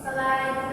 Selain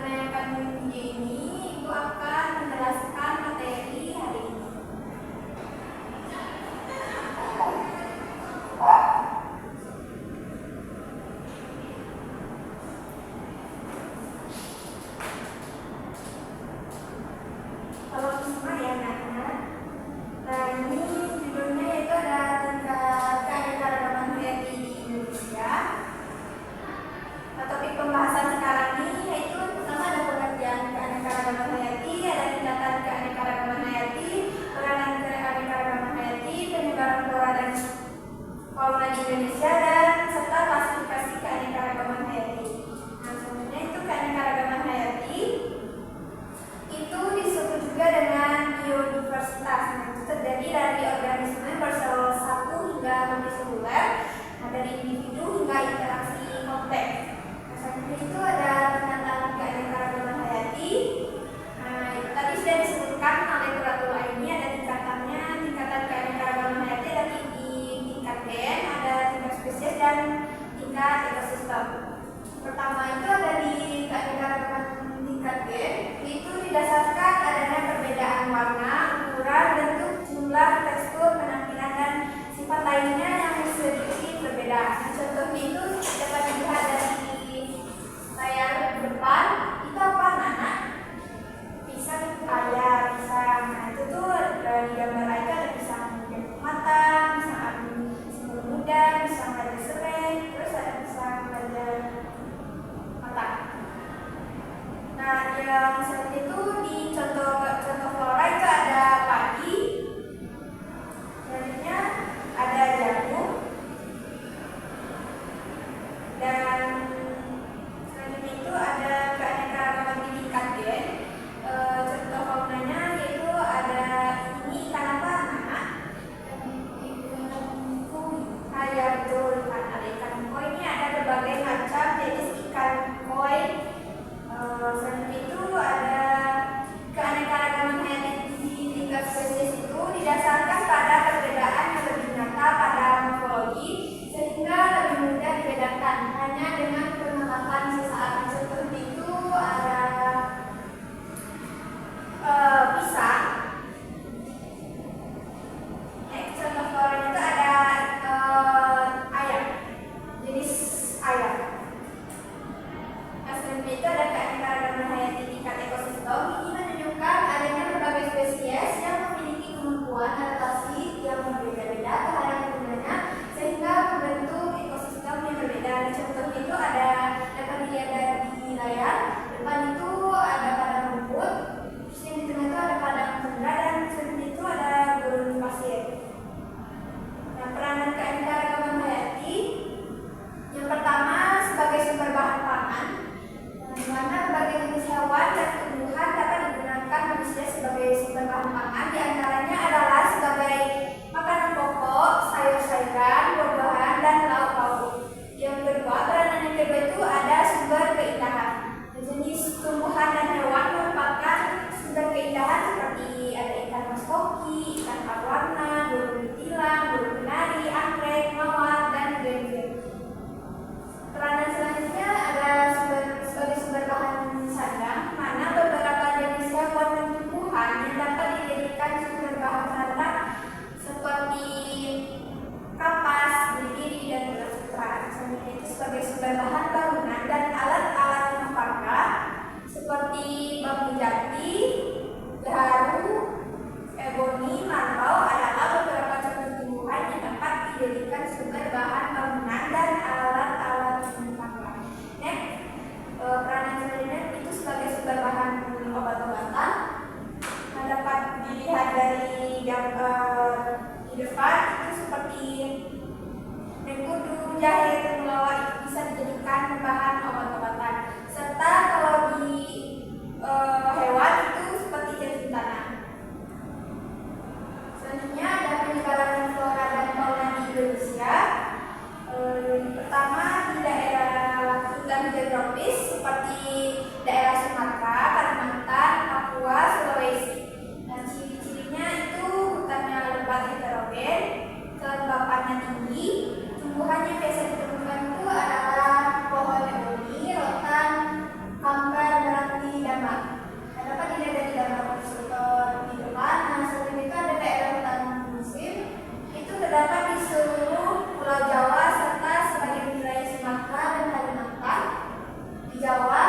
itu ada sumber bahan bangunan dan alat-alat rumah tangga seperti bambu jati, gaharu, eboni, marlau adalah beberapa contoh tumbuhan yang dapat dijadikan sumber bahan bangunan dan alat-alat rumah tangga. Next, peranan selanjutnya itu sebagai sumber bahan obat-obatan. Dapat dilihat dari gambar di depan itu seperti mengkudu, jahe, temulawak itu bisa dijadikan bahan obat-obatan. Serta kalau di hewan itu seperti cacing tanah. Selanjutnya ada penyebaran flora dan fauna di Indonesia. Pertama di daerah hutan hijau tropis seperti daerah Sumatera, Kalimantan, Papua, Sulawesi. Dan ciri-cirinya itu hutannya lebat heterogen, kelembapannya tinggi, tumbuhan yang biasa ditemukan itu adalah pohon eboni, rotan, kambar, meranti, damar. Dapat dilihat dari gambar di depan. Nah, selain itu ada daerah hutan musim, itu terdapat di seluruh Pulau Jawa serta sebagian wilayah Sumatera dan Kalimantan. Di Jawa,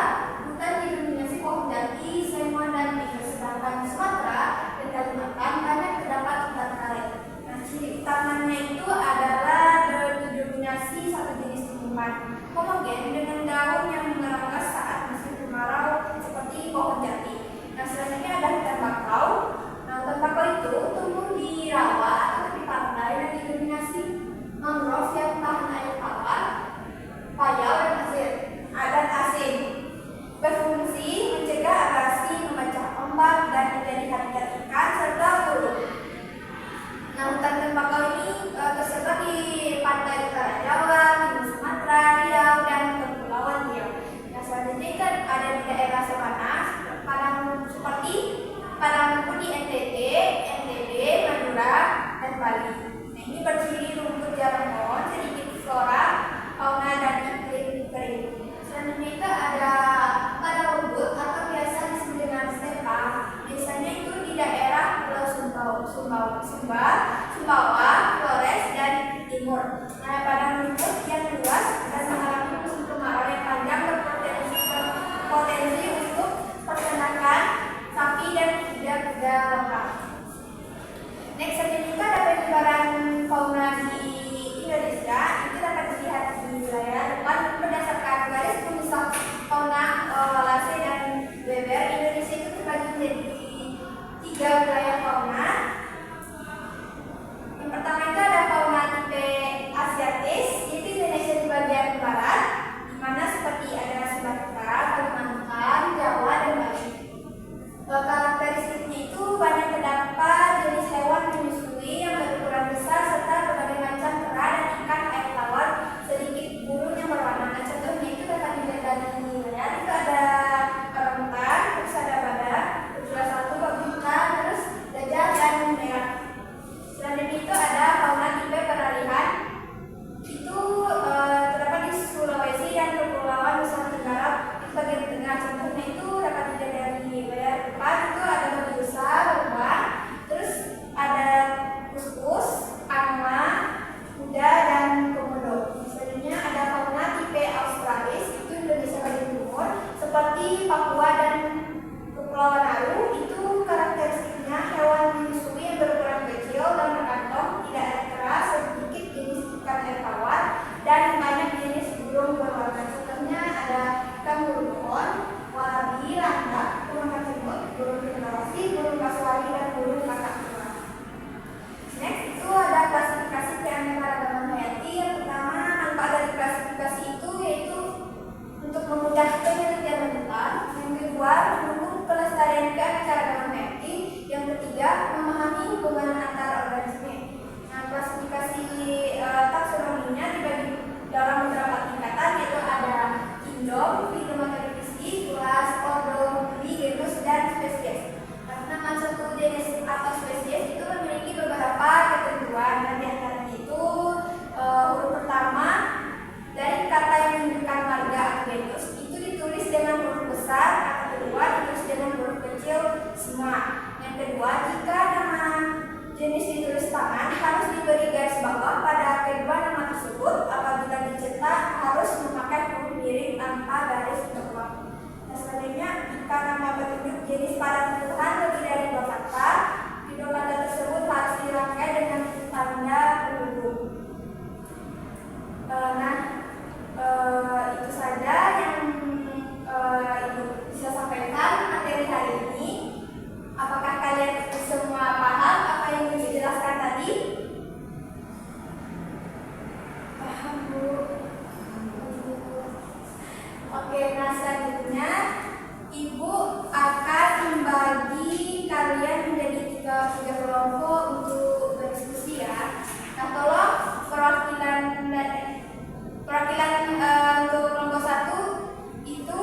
hutan didominasi pohon jati, semuan, dan pinus. Sedangkan di Sumatera dan Kalimantan banyak terdapat hutan karet. Nah, ciri utamanya itu adalah didominasi satu jenis tumbuhan homogen dengan daun yang merangkas saat musim kemarau seperti pohon jati. Nah, selanjutnya ada hutan bakau. Nah, hutan bakau itu tumbuh di rawa atau tepi pantai dan didominasi mangrove yang tahan air tawar, payau, dan asin. Berfungsi mencegah abrasi, memecah ombak, dan menjadi habitat ikan serta burung. Nah, hutan bakau ini tersebar di pantai utara Jawa, timur Sumatera, Riau, dan Kepulauan Riau. Nah, selanjutnya kan ada di daerah savana seperti padang rumput di NTT, NTB, Madura, dan Bali. Nah, ini berciri rumput jargon, sedikit flora, fauna, dan iklim kering. Selanjutnya itu ada padang rumput atau biasa disebut dengan stepa. Biasanya itu di daerah Pulau Sumbawa, Flores, dan Timur. Nah, padang rumput yang luas dan mengalami musim kemarau yang panjang berpotensi untuk peternakan sapi dan kuda-kuda lokal. Next, selanjutnya ada penyebaran fauna di Indonesia. Itu dapat dilihat di wilayah depan berdasarkan garis pemisah fauna Wallace dan Weber. Indonesia itu terbagi menjadi 3 wilayah fauna. Yang pertama itu ada fauna tipe Asiatis, yaitu Indonesia di bagian barat, di mana seperti ada Sumatera, Kalimantan, Jawa, dan Bali. Karakteristiknya itu banyak terdapat jenis hewan menyusui yang berukuran besar serta berbagai macam kera dan ikan air tawar, sedikit burung yang berwarna. Nah, contohnya itu dapat dilihat dari wilayah itu ada orangutan, terus ada badak, terus ada satu babi hutan, terus gajah dan merah. Selanjutnya itu ada fauna tipe peralihan. Itu terdapat di Sulawesi dan Kepulauan Nusa Tenggara di bagian tengah. Contohnya itu dapat dilihat dari wilayah depan itu ada babi besar, beruang, terus ada kuskus, angma, kuda, dan komodo. Selanjutnya ada fauna tipe Australis, itu Indonesia bagian timur, seperti Papua dan Kepulauan Aru. Itu karakteristiknya hewan menyusui yang berukuran kecil dan berkantong, tidak ada kera, sedikit jenis ikan air tawar, dan banyak jenis burung berwarna. Contohnya ada kanguru pohon, warabi, landak, burung kacamot, burung cendrawasih, burung kasuari, dan burung kakak tua. Next itu ada klasifikasi keanekaragaman hayati. Yang pertama, manfaat dari klasifikasi itu yaitu untuk memudahkan penelitian lanjutan. Yang kedua, mendukung pelestarian keanekaragaman hayati. Yang ketiga, memahami hubungan antar organisme. Nah, klasifikasi taksonominya dibagi dalam beberapa tingkatan, yaitu ada indom, Phytomaterialisi, kelas, ordo, genus, dan spesies. Nama suatu jenis atau spesies itu memiliki beberapa ketentuan. Dan di antaranya itu huruf pertama dari kata yang menunjukkan marga atau genus itu ditulis dengan huruf besar, kata kedua ditulis dengan huruf kecil semua. Yang kedua, jika nama jenis ditulis tangan harus diberi garis bawah pada kedua nama tersebut. Apabila dicetak harus memakai Oke, nah selanjutnya Ibu akan membagi kalian menjadi tiga kelompok untuk berdiskusi ya. Nah, tolong perwakilan untuk kelompok 1 itu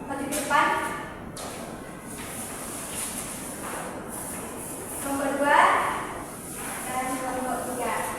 maju ke depan. Kelompok 2 dan kelompok 3.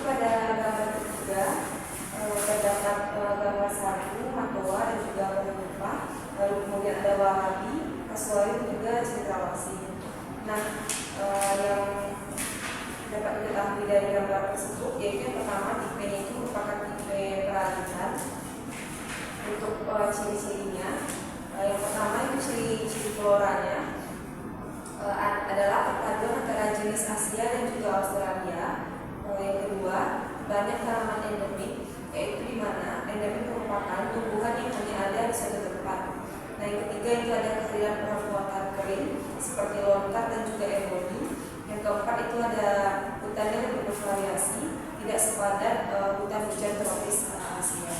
pada gambar ketiga terdapat gambar sagu, matoa, dan juga penumpang. Lalu kemudian ada warabi, kasuari, dan juga cendrawasih. Nah, yang dapat diketahui dari gambar tersebut yaitu yang pertama, tipe-nya itu merupakan tipe peralihan. Untuk ciri-cirinya, yang pertama itu ciri floranya adalah perpaduan antara jenis Asia dan juga Australia. Yang kedua, banyak tanaman endemik, yaitu di mana endemik merupakan tumbuhan yang hanya ada di suatu tempat. Nah, yang ketiga itu ada kehadiran perawatan kering seperti lontar dan juga eboli. Yang keempat itu ada hutannya lebih bervariasi, tidak sepadat hutan hujan tropis Asia.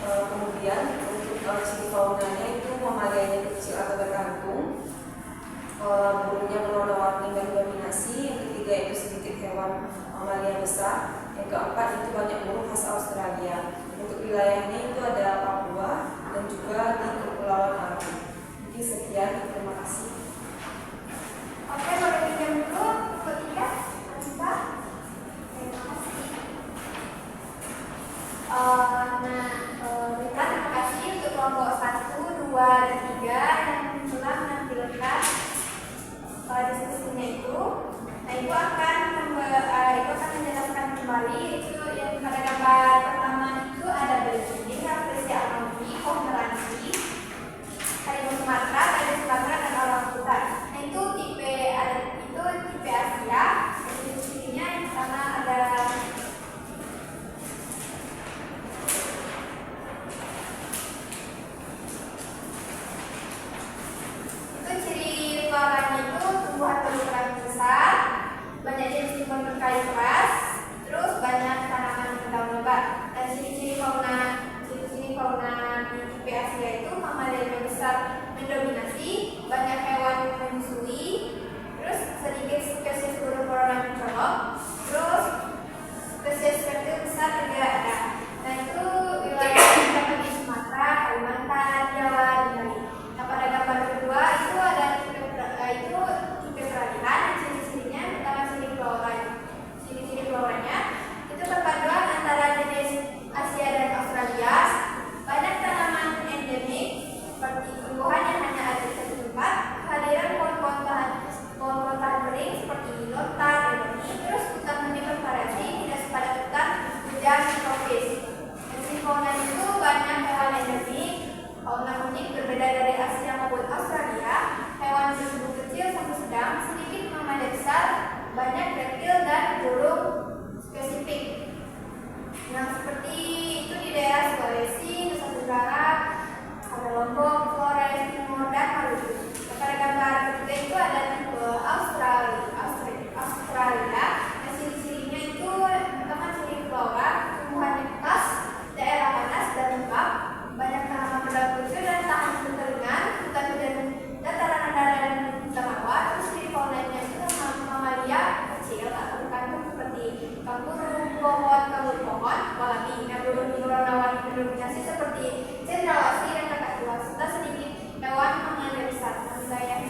Kemudian untuk ciri faunanya itu mamalianya kecil atau berkantung, burungnya berwarna-warni dan dominasi. Yang ketiga itu sedikit hewan mamalia besar. Yang keempat itu banyak burung khas Australia. Untuk wilayahnya itu ada Papua dan juga di Kepulauan Aru. Jadi sekian, terima kasih. Oke, boleh pinjam dulu buku 3, Anita. Terima kasih. Terima kasih untuk kelompok 1, 2, dan 3 yang telah menampilkan diskusinya itu. Nah, itu akan menjelaskan kembali itu yang pada gambar pertama itu ada Beijing, Apresiasi Alami, Pomeransi, Harimau Sumatera, dan orang hutan. Nah, itu tipe Asia. Ciri-cirinya yang pertama ada tumbuhan berukuran besar, banyak jenis tumbuhan berkayu keras, terus banyak tanaman berdaun lebat. Dan ciri-ciri fauna di tipe Asia itu mamalia besar mendominasi, banyak hewan menyusui, terus sedikit spesies burung berwarna mencolok, terus spesies reptil besar juga ada. Nah, itu wilayah yang terdapat di Sumatera, Kalimantan, Jawa, dan Bali. Nah, pada gambar kedua itu ada tipe peralihan. Ciri-cirinya pertama ciri floranya itu perpaduan antara jenis Asia dan Australia, banyak tanaman endemik seperti tumbuhan yang hanya ada di satu tempat, kehadiran pohon-pohon tahan kering seperti lontar, eboni, terus hutan lebih bervariasi, tidak sepadat hutan hujan tropis. Jenis fauna itu banyak hewan endemik, fauna unik berbeda dari Asia maupun Australia, hewan bertubuh kecil sampai sedang, sedikit mamalia besar, banyak reptil dan burung spesifik. Yang seperti itu di daerah Sulawesi, Nusa Tenggara, ada Lombok, Flores, Timur, dan Maluku. Pada gambar ketiga itu ada tipe Australia. Nah, ciri-cirinya itu pertama ciri flora, tumbuhan yang khas daerah panas dan lembab, banyak tanaman berdaun kecil dan tahan kekeringan, hutan hujan dataran rendah dan hutan awan. Terus ciri faunanya itu mamalia kecil atau berkantung seperti kanguru, pohon, walabi. Nah, burung berwarna-warni mendominasi seperti cendrawasih dan kakak tua, serta sedikit hewan mamalia besar. Wilayah